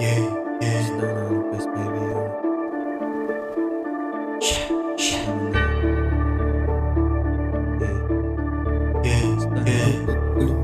Yeah, yeah. Basta na request baby yun. Ano na. Yeah, Basta na yeah, pagkakulong.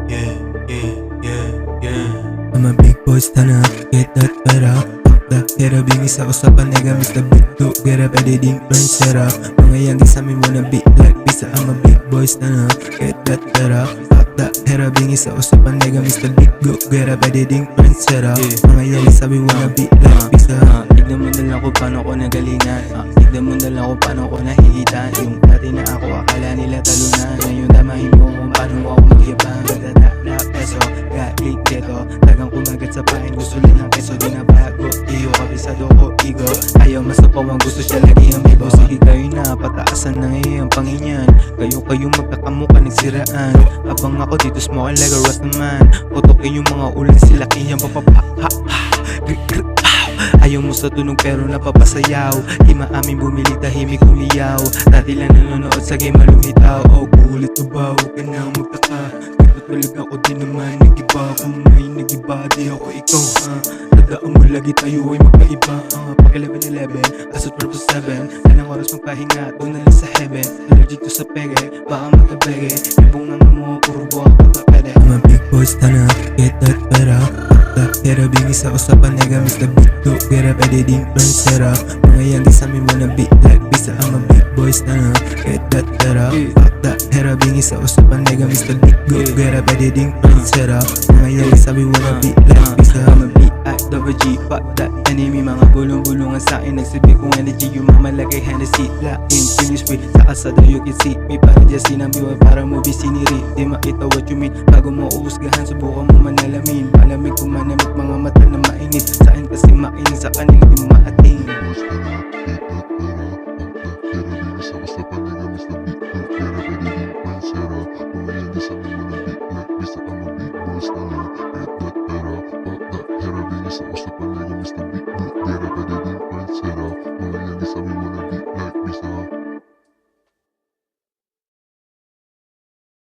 yeah, yeah, yeah, yeah. I'm a big boy, stand up, get that pera. Fuck that, kera bingis sa usapan, nigga, Mr. Big Go, get up, editing, friend, sera. Mga yagi sa amin wanna be like bisa. I'm a big boy, stand up, get that pera. Fuck that, kera bingis sa usapan, nigga, Mr. Big Go, get up, editing, friend, sera. Mga yagi sa amin wanna be like bisa. Tignan mo na lang kung paano ko nagalingan. Tignan mo na lang kung paano ko nahihitan. Yung dati na ako, akala nila talunan. Ngayon damahin mo kung paano ako magyabang. Dadada na peso, galing keto. Tagang kumagat sa pain, gusto lang ng keso. Di na bago, iyo, kabisado ko, ego. Ayaw masapaw, ang gusto siya lagi ang bigo. Sige kayo na, pataasan na ngayon ang panginyan. Kayo magkakamukha nagsiraan. Habang ako dito smoking like a Rastaman. Putokin yung mga ulan, sila kiyang papapa. Ayaw mo sa tunog pero napapasayaw. Di maamin bumili, tahimik umiyaw. Dati lang nanonood sa game malumitaw. Oh, kulit na ba? Huwag ka na magtaka. Katulad ako din naman, nag-iba. Kung may nag-iba, di ako ikaw, tandaan mo lagi tayo ay magkaiba. Pag 11-11, asot 12-7. Anong oras magpahinga, doon na lang sa heaven. Allergic to sa pege, baka magkabege. Ibong naman mo, puro buha pagkapede. I'm a big boy, stand up, get that pera. Kera bingis sa usapan, nigga, Mr. Big Go, get up, editing, friend, sera. Mga yagi sa amin wanna be like bisa. I'm a big boy, stand up, get that pera. Fuck that, kera bingis sa usapan, nigga, Mr. Big Go, get up, editing, friend, sera. Mga yagi sa amin wanna be like bisa. I'm a B.I.G, fuck that enemy. Mga bulong-bulungan sa'kin, nagsibig kong energy. Yung mga malagay Hennessy, laking finish with sa kasada, you can see me. Para dyan sinambiwan, para mo bisiniri. Di makita what you mean, bago mo uusgahan, subukan mo manalamin. Malamig kung manamit, mga mata na mainit. Sa'kin kasi mainit, sa kanila di mo maating. Kera bingis sa usapan, nigga, Mr. Big Go, kera editing, friend, sera. Mga yagi sa amin